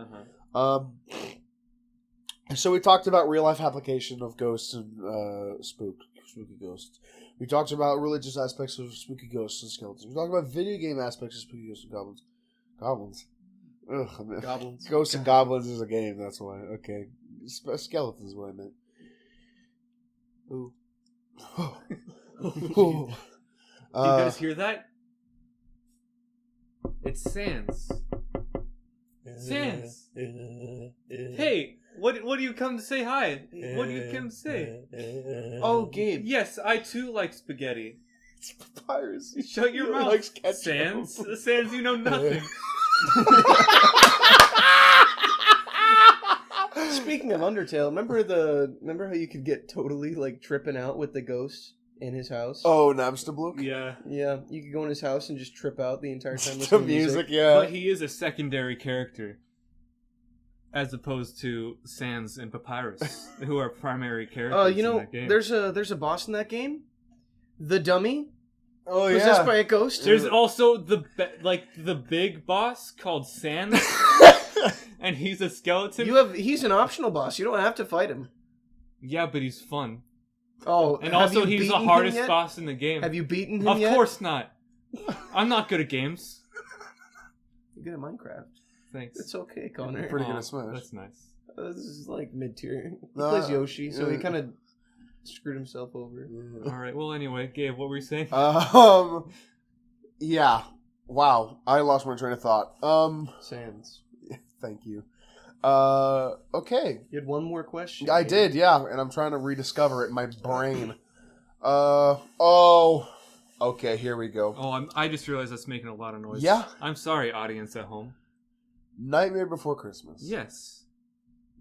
Speaker 5: So we talked about real life application of ghosts and spooky ghosts. We talked about religious aspects of spooky ghosts and skeletons. We talked about video game aspects of spooky ghosts and goblins. Ugh, I mean,
Speaker 2: Goblins.
Speaker 5: Ghosts and Goblins is a game. That's why. Okay, skeletons is what I meant.
Speaker 2: Ooh.
Speaker 3: Do you guys hear that? It's Sans. Sans. Hey, what do you come to say hi? What do you come to say?
Speaker 2: Oh, Gabe.
Speaker 3: Yes, I too like spaghetti.
Speaker 5: It's papyrus.
Speaker 3: Shut your
Speaker 5: He
Speaker 3: mouth,
Speaker 5: likes ketchup.
Speaker 3: Sans. Sans, you know nothing.
Speaker 2: Speaking of Undertale, remember how you could get totally like tripping out with the ghost in his house?
Speaker 5: Oh, Namstablook?
Speaker 3: Yeah,
Speaker 2: Yeah, you could go in his house and just trip out the entire time
Speaker 5: The
Speaker 2: listening to
Speaker 5: music, yeah.
Speaker 3: but he is a secondary character, as opposed to Sans and Papyrus, who are primary characters.
Speaker 2: You
Speaker 3: in
Speaker 2: know,
Speaker 3: that game.
Speaker 2: there's a boss in that game, the dummy,
Speaker 5: Oh,
Speaker 2: possessed
Speaker 5: yeah.
Speaker 2: by a ghost.
Speaker 3: There's also the big boss called Sans, and he's a skeleton.
Speaker 2: He's an optional boss. You don't have to fight him.
Speaker 3: Yeah, but he's fun,
Speaker 2: Oh,
Speaker 3: and
Speaker 2: have
Speaker 3: also
Speaker 2: you
Speaker 3: he's the
Speaker 2: beaten him
Speaker 3: hardest
Speaker 2: yet?
Speaker 3: boss in the game.
Speaker 2: Have you beaten him
Speaker 3: Of
Speaker 2: yet?
Speaker 3: course not. I'm not good at games.
Speaker 2: You're good at Minecraft.
Speaker 3: Thanks.
Speaker 2: It's okay, Connor.
Speaker 5: Pretty good
Speaker 3: Aw,
Speaker 5: at Smash.
Speaker 3: That's nice.
Speaker 2: This is like mid-tier. He
Speaker 5: Nah,
Speaker 2: plays Yoshi, so he
Speaker 5: yeah.
Speaker 2: kind of screwed himself over.
Speaker 3: All right. Well, anyway, Gabe, what were you saying?
Speaker 5: Yeah. Wow. I lost my train of thought.
Speaker 2: Sans.
Speaker 5: Thank you. Okay.
Speaker 2: You had one more question.
Speaker 5: I did, yeah, and I'm trying to rediscover it in my brain. Okay, here we go.
Speaker 3: Oh, I just realized that's making a lot of noise.
Speaker 5: Yeah.
Speaker 3: I'm sorry, audience at home.
Speaker 5: Nightmare Before Christmas.
Speaker 3: Yes.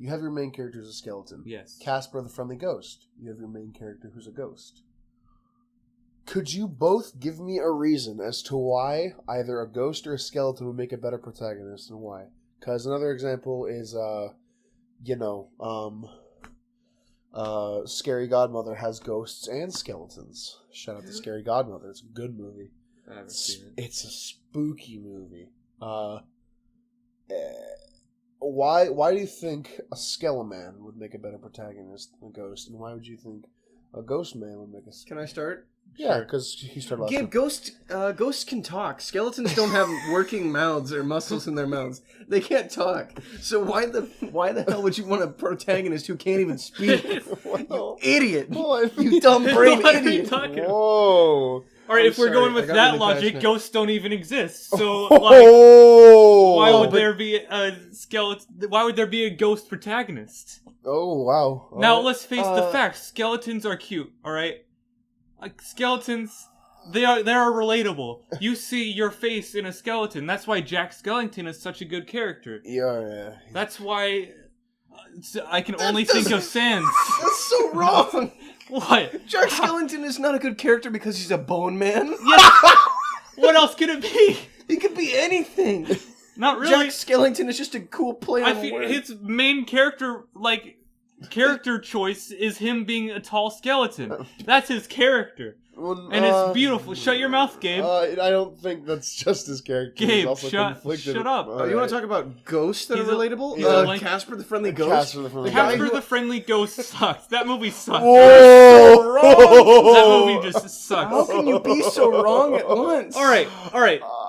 Speaker 5: You have your main character as a skeleton.
Speaker 3: Yes.
Speaker 5: Casper the Friendly Ghost. You have your main character who's a ghost. Could you both give me a reason as to why either a ghost or a skeleton would make a better protagonist and why? Because another example is, Scary Godmother has ghosts and skeletons. Shout out to Scary Godmother. It's a good movie.
Speaker 3: I haven't seen it.
Speaker 5: It's a spooky movie. Why do you think a Skeleman would make a better protagonist than a ghost, and why would you think a ghost man would make a?
Speaker 2: Can I start?
Speaker 5: Yeah, because he started last.
Speaker 2: Gabe, ghosts can talk. Skeletons don't have working mouths or muscles in their mouths. They can't talk. So why the hell would you want a protagonist who can't even speak? You idiot! You dumb brain
Speaker 3: What are you
Speaker 2: idiot!
Speaker 3: talking about?
Speaker 5: Whoa!
Speaker 3: All right,
Speaker 2: I'm
Speaker 3: if we're
Speaker 2: sorry,
Speaker 3: going
Speaker 2: I
Speaker 3: with
Speaker 2: got
Speaker 3: that
Speaker 2: really
Speaker 3: logic,
Speaker 2: passionate.
Speaker 3: ghosts don't even exist. So,
Speaker 5: Oh!
Speaker 3: why would
Speaker 2: but-
Speaker 3: there be a skeleton? Why would there be a ghost protagonist?
Speaker 5: Oh wow!
Speaker 3: Now,
Speaker 5: Alright.
Speaker 3: let's face the facts. Skeletons are cute. All right, like skeletons, they are relatable. You see your face in a skeleton. That's why Jack Skellington is such a good character.
Speaker 5: Yeah.
Speaker 3: That's why I can only think of Sans.
Speaker 2: That's so wrong.
Speaker 3: What?
Speaker 2: Jack Skellington is not a good character because he's a bone man.
Speaker 3: Yes. What else could it be?
Speaker 2: He could be anything.
Speaker 3: Not really.
Speaker 2: Jack Skellington is just a cool play
Speaker 3: I
Speaker 2: on
Speaker 3: feel
Speaker 2: words.
Speaker 3: his main character choice is him being a tall skeleton. That's his character.
Speaker 5: Well,
Speaker 3: And it's beautiful. Shut your mouth, Gabe.
Speaker 5: I don't think that's just his character. He's
Speaker 3: Gabe,
Speaker 5: also
Speaker 3: shut
Speaker 5: conflicted.
Speaker 3: up.
Speaker 2: Oh, you want to talk about ghosts that
Speaker 3: He's
Speaker 2: are
Speaker 3: a-
Speaker 2: relatable?
Speaker 3: he's a link-
Speaker 2: Casper the Friendly Ghost.
Speaker 5: Casper the Friendly
Speaker 2: The guy
Speaker 3: Casper
Speaker 2: who-
Speaker 3: the Friendly Ghost sucked. That movie sucked.
Speaker 5: Whoa!
Speaker 3: That movie just sucks.
Speaker 2: How can you be so wrong at once?
Speaker 3: All right.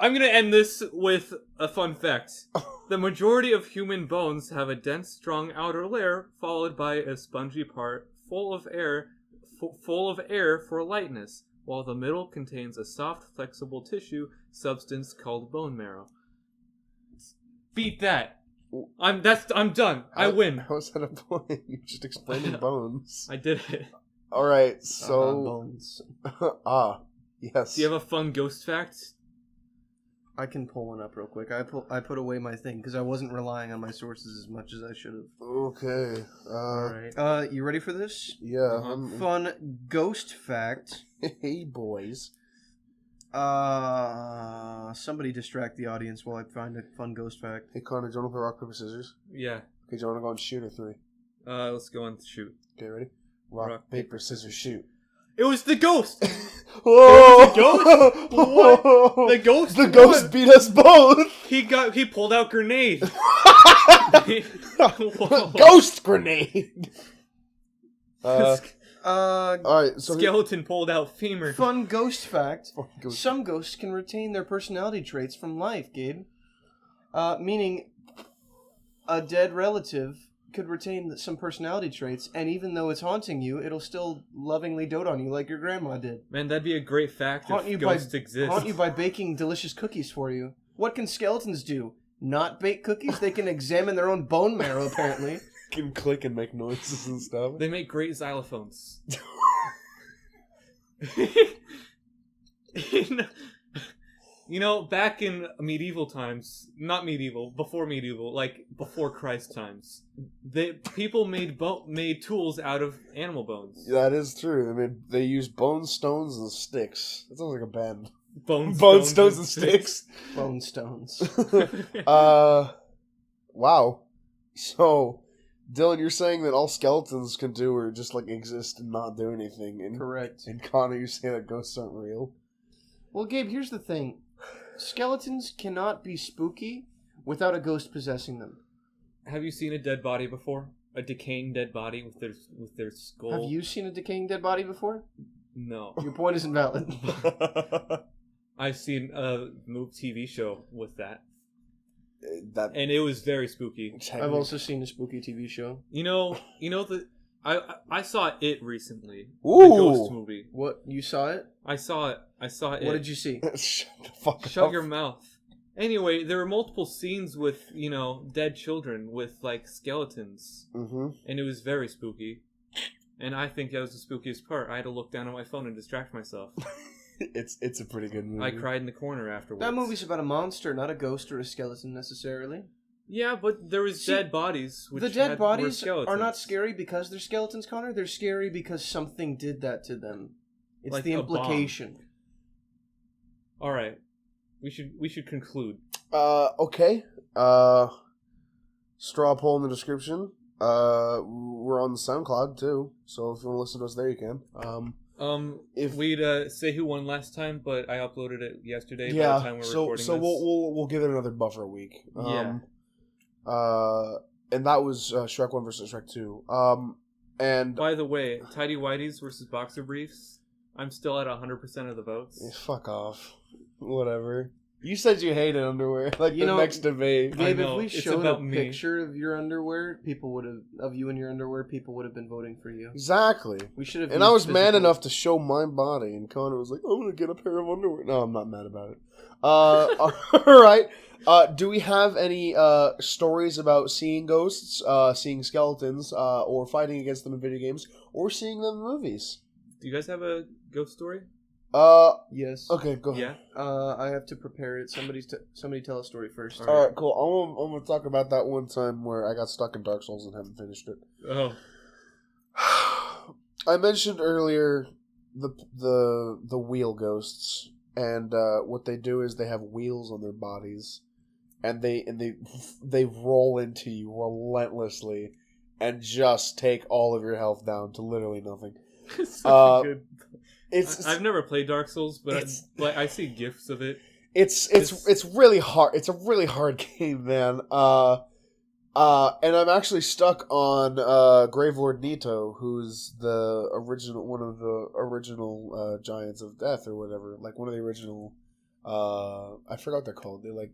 Speaker 3: I'm gonna end this with a fun fact. The majority of human bones have a dense, strong outer layer, followed by a spongy part full of air for lightness, while the middle contains a soft, flexible tissue substance called bone marrow. Beat that. I'm done. I win.
Speaker 5: How is that a point? You're just explaining bones.
Speaker 3: I did it.
Speaker 5: All right, so
Speaker 2: bones.
Speaker 5: yes.
Speaker 3: Do you have a fun ghost fact?
Speaker 2: I can pull one up real quick. I put away my thing because I wasn't relying on my sources as much as I should have.
Speaker 5: Okay.
Speaker 3: All right.
Speaker 2: You ready for this?
Speaker 5: Yeah.
Speaker 3: Uh-huh.
Speaker 2: Fun ghost fact.
Speaker 5: Hey, boys.
Speaker 2: Somebody distract the audience while I find a fun ghost fact.
Speaker 5: Hey, Connor, do you want to play rock, paper, scissors?
Speaker 3: Yeah.
Speaker 5: Okay, do you want to go on shoot or 3?
Speaker 3: Let's go on to shoot.
Speaker 5: Okay, ready? Rock, paper, scissors, shoot.
Speaker 3: It was the ghost.
Speaker 5: Whoa!
Speaker 3: ghost? What? The ghost?
Speaker 5: The ghost
Speaker 3: won.
Speaker 5: beat us both!
Speaker 3: He pulled out grenade.
Speaker 5: Ghost grenade! Alright, so
Speaker 3: Skeleton pulled out femur.
Speaker 2: Fun ghost fact.
Speaker 5: Ghost.
Speaker 2: Some ghosts can retain their personality traits from life, Gabe. Meaning, a dead relative could retain some personality traits, and even though it's haunting you, it'll still lovingly dote on you like your grandma did.
Speaker 3: Man, that'd be a great fact if ghosts exist.
Speaker 2: Haunt you by baking delicious cookies for you. What can skeletons do? Not bake cookies? They can examine their own bone marrow, apparently.
Speaker 5: Can click and make noises and stuff.
Speaker 3: They make great xylophones. You know, back in medieval times, not medieval, before medieval, like before Christ times, people made tools out of animal bones.
Speaker 5: That is true. I mean, they use bone, stones, and sticks. That sounds like a band.
Speaker 3: Bone,
Speaker 5: Stones, and sticks.
Speaker 2: Bone stones.
Speaker 5: Wow. So, Dylan, you're saying that all skeletons can do are just like exist and not do anything. And,
Speaker 2: Correct.
Speaker 5: And Connor, you're saying that ghosts aren't real?
Speaker 2: Well, Gabe, here's the thing. Skeletons cannot be spooky without a ghost possessing them.
Speaker 3: Have you seen a dead body before? A decaying dead body with their skull?
Speaker 2: Have you seen a decaying dead body before?
Speaker 3: No.
Speaker 2: Your point isn't valid.
Speaker 3: I've seen a TV show with that.
Speaker 5: That
Speaker 3: And it was very spooky.
Speaker 2: I've also seen a spooky TV show.
Speaker 3: You know I saw it recently.
Speaker 5: Ooh.
Speaker 3: The ghost movie.
Speaker 2: What? You saw it?
Speaker 3: I saw it.
Speaker 2: What did you see?
Speaker 5: Shut the fuck
Speaker 3: Shut
Speaker 5: up.
Speaker 3: your mouth. Anyway, there were multiple scenes with, dead children with, like, skeletons.
Speaker 5: Mm-hmm.
Speaker 3: And it was very spooky. And I think that was the spookiest part. I had to look down at my phone and distract myself.
Speaker 5: It's a pretty good movie.
Speaker 3: I cried in the corner afterwards.
Speaker 2: That movie's about a monster, not a ghost or a skeleton necessarily.
Speaker 3: Yeah, but there was dead bodies. Which
Speaker 2: The dead
Speaker 3: were
Speaker 2: bodies
Speaker 3: skeletons.
Speaker 2: are not scary because they're skeletons, Connor. They're scary because something did that to them. It's
Speaker 3: Like
Speaker 2: the
Speaker 3: a bomb.
Speaker 2: implication.
Speaker 3: All right, we should conclude.
Speaker 5: Okay. Strawpoll in the description. We're on the SoundCloud too, so if you want to listen to us there, you can. If
Speaker 3: we'd say who won last time, but I uploaded it yesterday. By the time we're
Speaker 5: so
Speaker 3: recording
Speaker 5: so
Speaker 3: this.
Speaker 5: we'll give it another buffer week.
Speaker 3: Yeah.
Speaker 5: And that was Shrek 1 versus Shrek 2. And
Speaker 3: By the way, Tidy Whities versus Boxer Briefs. I'm still at 100% of the votes.
Speaker 5: fuck off. Whatever. You said you hated underwear. Like
Speaker 2: You
Speaker 5: the
Speaker 2: know,
Speaker 5: next debate.
Speaker 3: I
Speaker 2: Gabe,
Speaker 3: know,
Speaker 2: if we
Speaker 3: it's
Speaker 2: showed
Speaker 3: about
Speaker 2: a
Speaker 3: me.
Speaker 2: picture of your underwear, people would have you in your underwear. People would have been voting for you.
Speaker 5: Exactly.
Speaker 2: We should have.
Speaker 5: And I was
Speaker 2: used
Speaker 5: man
Speaker 2: physical-
Speaker 5: enough to show my body, and Connor was like, I'm gonna get a pair of underwear. No, I'm not mad about it. Alright. Do we have any stories about seeing ghosts, seeing skeletons, or fighting against them in video games, or seeing them in movies?
Speaker 3: Do you guys have a ghost story?
Speaker 2: Yes.
Speaker 5: Okay, go ahead.
Speaker 3: Yeah.
Speaker 2: I have to prepare it. Somebody tell a story first.
Speaker 5: Alright, cool. I'm gonna talk about that one time where I got stuck in Dark Souls and haven't finished it.
Speaker 3: Oh.
Speaker 5: I mentioned earlier the wheel ghosts, and what they do is they have wheels on their bodies, and they roll into you relentlessly, and just take all of your health down to literally nothing.
Speaker 3: It's such a good. I've never played Dark Souls, but I see gifs of it.
Speaker 5: It's really hard. It's a really hard game, man. And I'm actually stuck on Gravelord Nito, who's one of the original Giants of Death or whatever. Like one of the original. I forgot what they're called. They're like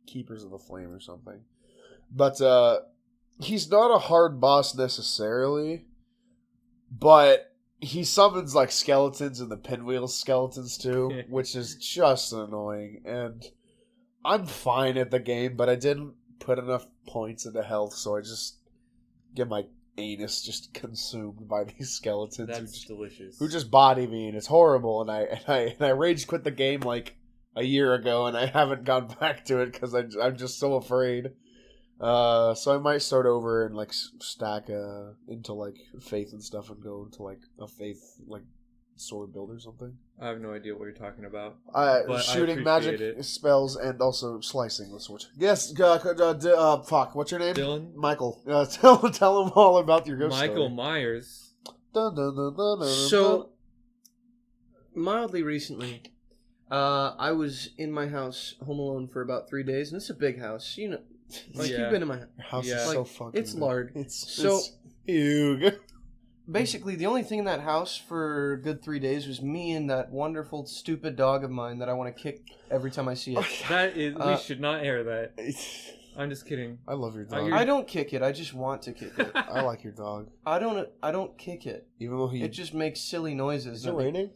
Speaker 5: Keepers of the Flame or something. But he's not a hard boss necessarily, but he summons like skeletons and the pinwheel skeletons too, which is just annoying. And I'm fine at the game, but I didn't put enough points into health, so I just get my anus just consumed by these skeletons.
Speaker 3: That's delicious.
Speaker 5: Who just body me, and it's horrible. And I rage quit the game like a year ago, and I haven't gone back to it because I'm just so afraid. So I might start over and like stack into like faith and stuff and go into like a faith like sword build or something.
Speaker 3: I have no idea what you're talking about. But
Speaker 5: Shooting
Speaker 3: I
Speaker 5: magic
Speaker 3: appreciate it.
Speaker 5: spells and also slicing with swords. Yes, fuck, what's your name?
Speaker 3: Dylan?
Speaker 5: Michael. Tell him all about your ghost
Speaker 3: Michael
Speaker 5: story.
Speaker 3: Myers.
Speaker 5: Dun, dun, dun, dun, dun,
Speaker 2: So, mildly recently, I was in my house home alone for about 3 days, and it's a big house. You know, like
Speaker 3: Yeah.
Speaker 2: you've been in my house.
Speaker 5: your house
Speaker 3: Yeah.
Speaker 5: is so
Speaker 2: Like,
Speaker 5: fucking
Speaker 2: it's
Speaker 5: big.
Speaker 2: large.
Speaker 5: It's
Speaker 2: So-
Speaker 5: huge.
Speaker 2: Basically, the only thing in that house for a good 3 days was me and that wonderful, stupid dog of mine that I want to kick every time I see it.
Speaker 3: That is, we should not air that.
Speaker 5: It's-
Speaker 3: I'm just kidding.
Speaker 5: I love your dog.
Speaker 2: I don't kick it. I just want to kick it.
Speaker 5: I like your dog,
Speaker 2: I don't kick it.
Speaker 5: even though he.
Speaker 2: It just makes silly noises.
Speaker 5: Is it raining?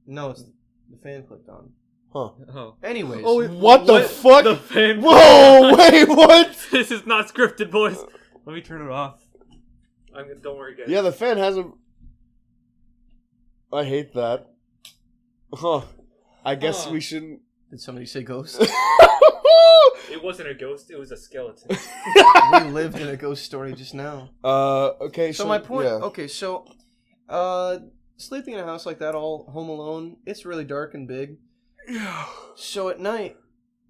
Speaker 2: No, it's the fan clicked on.
Speaker 5: Huh?
Speaker 3: Oh.
Speaker 2: Anyways,
Speaker 5: What the fuck?
Speaker 3: The fan.
Speaker 5: Whoa! Wait, what?
Speaker 3: This is not scripted, boys. Let me turn it off. Don't worry, guys.
Speaker 5: Yeah, the fan hasn't. I hate that. Huh? I guess
Speaker 3: Huh.
Speaker 5: we shouldn't.
Speaker 2: did somebody say ghost?
Speaker 3: It wasn't a ghost. It was a skeleton.
Speaker 2: We lived in a ghost story just now.
Speaker 5: Okay.
Speaker 2: So my point.
Speaker 5: Yeah.
Speaker 2: Okay, so, sleeping in a house like that, all home alone, it's really dark and big. So at night,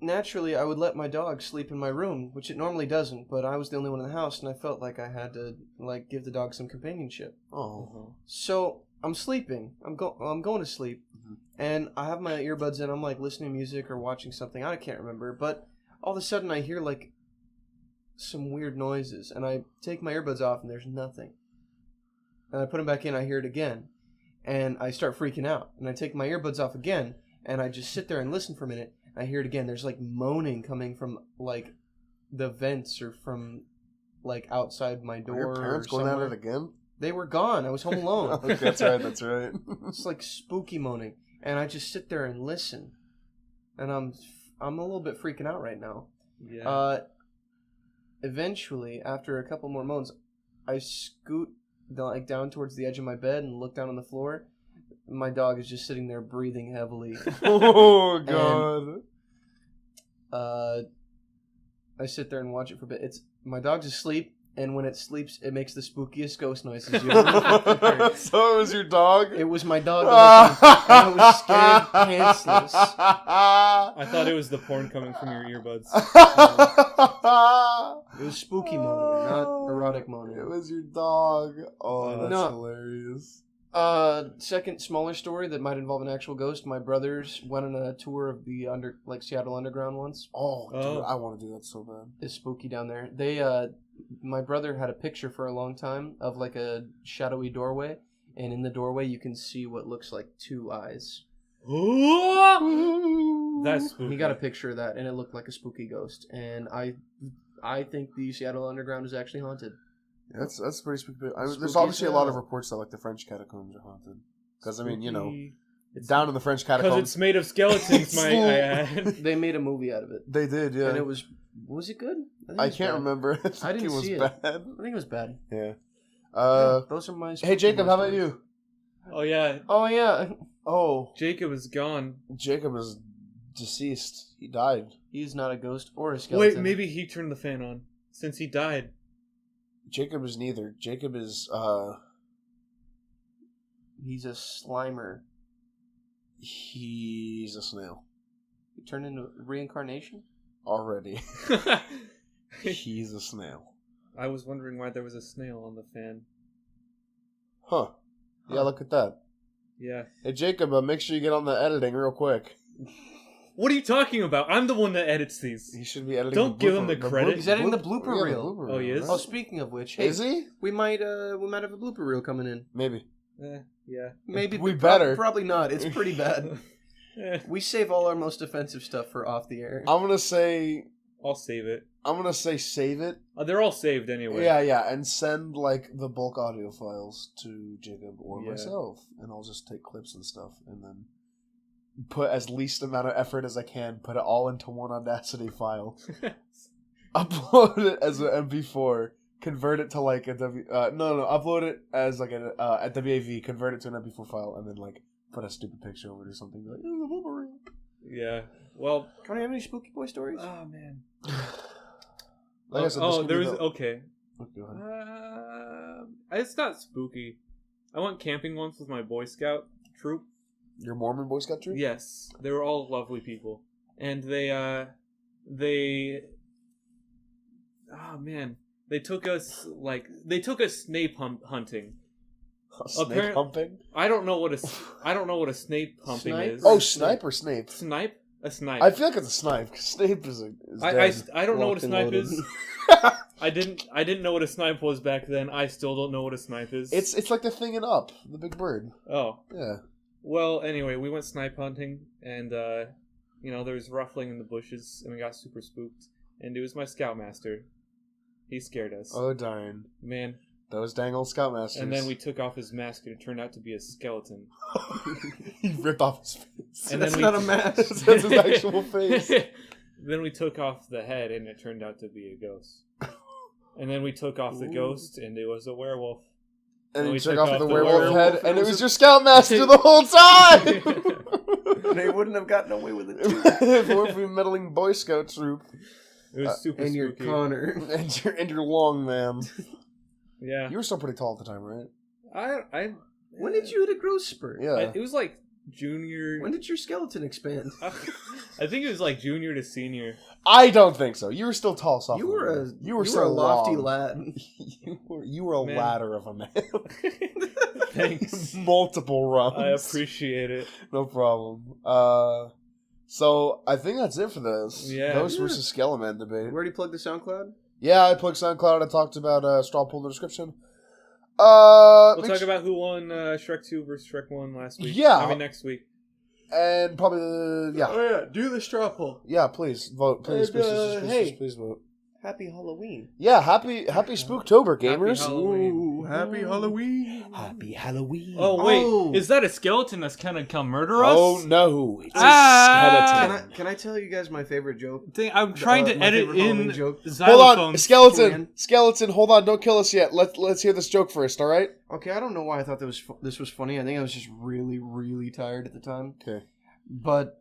Speaker 2: naturally, I would let my dog sleep in my room, which it normally doesn't. But I was the only one in the house, and I felt like I had to give the dog some companionship.
Speaker 5: Oh.
Speaker 2: So I'm sleeping. I'm going to sleep, and I have my earbuds in. I'm listening to music or watching something. I can't remember, but all of a sudden I hear some weird noises, and I take my earbuds off, and there's nothing. And I put them back in. I hear it again, and I start freaking out. And I take my earbuds off again, and I just sit there and listen for a minute. I hear it again. There's moaning coming from the vents or from outside my door.
Speaker 5: Are your parents
Speaker 2: or
Speaker 5: going at
Speaker 2: somewhere.
Speaker 5: it again?
Speaker 2: They were gone. I was home alone.
Speaker 5: Okay, that's right. That's right.
Speaker 2: It's spooky moaning, and I just sit there and listen, and I'm a little bit freaking out right now.
Speaker 3: Yeah.
Speaker 2: Eventually, after a couple more moans, I scoot down towards the edge of my bed and look down on the floor. My dog is just sitting there breathing heavily.
Speaker 5: Oh God.
Speaker 2: I sit there and watch it for a bit. My dog's asleep, and when it sleeps, it makes the spookiest ghost noises you ever heard.
Speaker 5: So it was your dog?
Speaker 2: It was my dog, and I was scared pantsless.
Speaker 3: I thought it was the porn coming from your earbuds.
Speaker 2: It was spooky moaning, not erotic moaning.
Speaker 5: It was your dog. Oh, that's
Speaker 2: No.
Speaker 5: hilarious.
Speaker 2: Second smaller story that might involve an actual ghost. My brothers went on a tour of the Seattle Underground once.
Speaker 5: Oh, dude,
Speaker 3: Oh.
Speaker 5: I want to do that so bad.
Speaker 2: It's spooky down there. My brother had a picture for a long time of a shadowy doorway, and in the doorway you can see what looks like two eyes.
Speaker 3: That's spooky.
Speaker 2: He got a picture of that, and it looked like a spooky ghost. And I think the Seattle Underground is actually haunted.
Speaker 5: Yeah, that's pretty spooky. There's
Speaker 2: Spooky
Speaker 5: obviously a
Speaker 2: as
Speaker 5: lot of
Speaker 2: hell.
Speaker 5: reports that the French catacombs are haunted. Because I mean,
Speaker 3: Spooky.
Speaker 5: down in the French
Speaker 3: Because
Speaker 5: catacombs,
Speaker 3: it's made of skeletons, might I add.
Speaker 2: They made a movie out of it,
Speaker 5: they did. Yeah,
Speaker 2: and it was it good? think
Speaker 5: I
Speaker 2: it was
Speaker 5: can't
Speaker 2: bad.
Speaker 5: remember. I think
Speaker 2: didn't
Speaker 5: it was
Speaker 2: see it.
Speaker 5: bad.
Speaker 2: I think it was bad.
Speaker 5: Yeah.
Speaker 2: Yeah, those are my.
Speaker 5: Hey
Speaker 2: spooky
Speaker 5: Jacob, how about
Speaker 2: stories.
Speaker 5: you?
Speaker 3: Oh yeah,
Speaker 2: Oh yeah,
Speaker 5: Oh,
Speaker 3: Jacob is gone.
Speaker 5: Jacob is deceased. He died.
Speaker 2: he's not a ghost or a skeleton.
Speaker 3: Wait, maybe he turned the fan on since he died.
Speaker 5: Jacob is neither. Jacob is
Speaker 2: he's a Slimer.
Speaker 5: he's a snail
Speaker 2: He turned into reincarnation.
Speaker 5: already. He's a snail.
Speaker 3: I was wondering why there was a snail on the fan.
Speaker 5: Huh. Yeah, look at that.
Speaker 3: Yeah.
Speaker 5: Hey Jacob, make sure you get on the editing real quick.
Speaker 3: What are you talking about? I'm the one that edits these.
Speaker 5: He should be editing.
Speaker 3: Don't give him the
Speaker 5: blooper-
Speaker 3: credit.
Speaker 2: He's editing the blooper
Speaker 5: yeah,
Speaker 2: reel.
Speaker 5: blooper
Speaker 3: Oh, he is?
Speaker 2: Oh, speaking of which, hey,
Speaker 5: Is he?
Speaker 2: we might have a blooper reel coming in.
Speaker 5: Maybe.
Speaker 3: Yeah.
Speaker 2: Maybe
Speaker 5: We
Speaker 2: but
Speaker 5: better.
Speaker 2: Probably not. It's pretty bad.
Speaker 3: Eh,
Speaker 2: We save all our most offensive stuff for off the air.
Speaker 5: I'm gonna say
Speaker 3: I'll save it.
Speaker 5: save it.
Speaker 3: They're all saved anyway.
Speaker 5: Yeah, and send the bulk audio files to Jacob or
Speaker 3: Yeah.
Speaker 5: myself, and I'll just take clips and stuff, and then put as least amount of effort as I can, put it all into one Audacity file, upload it as an MP4, convert it to upload it as a WAV, convert it to an MP4 file, and then put a stupid picture over it or something. Be like, "This is a blooper reel."
Speaker 3: Yeah. Well.
Speaker 2: Can I have any spooky boy stories?
Speaker 3: Oh man.
Speaker 5: Like I said, this could be
Speaker 3: there was
Speaker 5: the-
Speaker 3: okay.
Speaker 5: Go ahead.
Speaker 3: It's not spooky. I went camping once with my Boy Scout troop.
Speaker 5: Your Mormon Boy Scout troop?
Speaker 3: Yes, they were all lovely people, and they oh man, they took us snape hunting.
Speaker 5: Snake humping?
Speaker 3: I don't know what a snape humping
Speaker 2: Snipe?
Speaker 3: is.
Speaker 5: Oh, Snipe or Snape?
Speaker 3: Snipe? A snipe.
Speaker 5: I feel like it's a Snipe, because Snape is dead.
Speaker 3: I don't know what a
Speaker 2: Locked and
Speaker 3: snipe
Speaker 2: loaded.
Speaker 3: is. I didn't know what a snipe was back then. I still don't know what a snipe is.
Speaker 5: It's like the thing in Up, the big bird.
Speaker 3: Oh.
Speaker 5: Yeah.
Speaker 3: Well, anyway, we went snipe hunting, and there was ruffling in the bushes, and we got super spooked. And it was my scoutmaster. He scared us.
Speaker 5: Oh, darn.
Speaker 3: Man.
Speaker 5: Those dang old Scoutmasters.
Speaker 3: And then we took off his mask, and it turned out to be a skeleton.
Speaker 5: He ripped off his face.
Speaker 3: And
Speaker 2: That's
Speaker 3: then
Speaker 2: not a mask.
Speaker 5: That's his actual face.
Speaker 3: Then we took off the head, and it turned out to be a ghost. And then we took off the ghost, and it was a werewolf.
Speaker 5: And
Speaker 3: we
Speaker 5: he took
Speaker 3: took
Speaker 5: off
Speaker 3: off
Speaker 5: the
Speaker 3: the
Speaker 5: werewolf
Speaker 3: werewolf,
Speaker 5: head,
Speaker 2: and
Speaker 5: and
Speaker 2: it
Speaker 5: it
Speaker 2: was
Speaker 5: was
Speaker 2: a-
Speaker 5: your Scoutmaster the whole time!
Speaker 2: They wouldn't have gotten away with it. Too.
Speaker 5: If it weren't for your meddling Boy Scout troop.
Speaker 3: It was super
Speaker 2: And your
Speaker 3: spooky.
Speaker 2: Connor.
Speaker 5: And your long man.
Speaker 3: Yeah.
Speaker 5: You were still pretty tall at the time, right?
Speaker 3: I
Speaker 2: When did you hit a growth spurt?
Speaker 5: Yeah.
Speaker 3: it was like junior.
Speaker 2: When did your skeleton expand?
Speaker 3: I think it was like junior to senior.
Speaker 5: I don't think so. You were still tall sophomore.
Speaker 2: You were
Speaker 5: so
Speaker 2: a lofty
Speaker 5: long.
Speaker 2: lad.
Speaker 5: You were a
Speaker 3: Man.
Speaker 5: ladder of a man.
Speaker 3: Thanks.
Speaker 5: Multiple rungs.
Speaker 3: I appreciate it.
Speaker 5: No problem. So I think that's it for this
Speaker 3: Yeah.
Speaker 5: Ghost
Speaker 2: Yeah.
Speaker 5: versus Skeleman debate.
Speaker 2: We already plugged the SoundCloud?
Speaker 5: Yeah, I plugged SoundCloud. I talked about Strawpoll in the description.
Speaker 3: We'll talk about who won Shrek 2 versus Shrek 1 last week.
Speaker 5: Yeah.
Speaker 3: I mean next week.
Speaker 5: and probably yeah,
Speaker 2: Oh, yeah. Do the straw poll.
Speaker 5: yeah. Please vote. Please,
Speaker 2: And,
Speaker 5: please,
Speaker 2: hey.
Speaker 5: please vote.
Speaker 2: Happy Halloween.
Speaker 5: Yeah, happy Spooktober, gamers.
Speaker 3: Halloween.
Speaker 2: Ooh, happy Halloween.
Speaker 1: Happy Halloween.
Speaker 3: Oh wait,
Speaker 2: Oh.
Speaker 3: is that a skeleton that's gonna come murder us?
Speaker 5: Oh no, it's
Speaker 3: Ah!
Speaker 5: a skeleton.
Speaker 2: Can I tell you guys my favorite joke?
Speaker 3: I'm trying to
Speaker 2: my
Speaker 3: edit
Speaker 2: favorite Halloween
Speaker 3: in
Speaker 2: joke.
Speaker 5: Hold on,
Speaker 3: xylophones.
Speaker 5: skeleton,
Speaker 2: Julian.
Speaker 5: skeleton. Hold on, don't kill us yet. Let's hear this joke first. All right.
Speaker 2: Okay, I don't know why I thought this was funny. I think I was just really, really tired at the time.
Speaker 5: Okay.
Speaker 2: But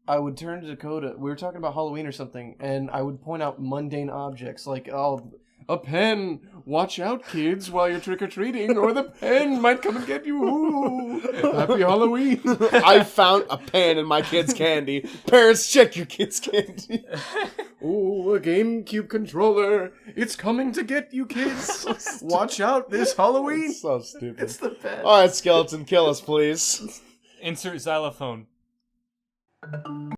Speaker 2: I would turn to Dakota. We were talking about Halloween or something, and I would point out mundane objects like, oh, a pen. Watch out, kids, while you're trick or treating, or the pen might come and get you. Ooh, happy Halloween.
Speaker 5: I found a pen in my kid's candy. Parents, check your kid's candy.
Speaker 2: Ooh, a GameCube controller. It's coming to get you, kids. Watch out this Halloween.
Speaker 5: It's so stupid.
Speaker 2: It's the best.
Speaker 5: All right, skeleton, kill us, please.
Speaker 3: Insert xylophone.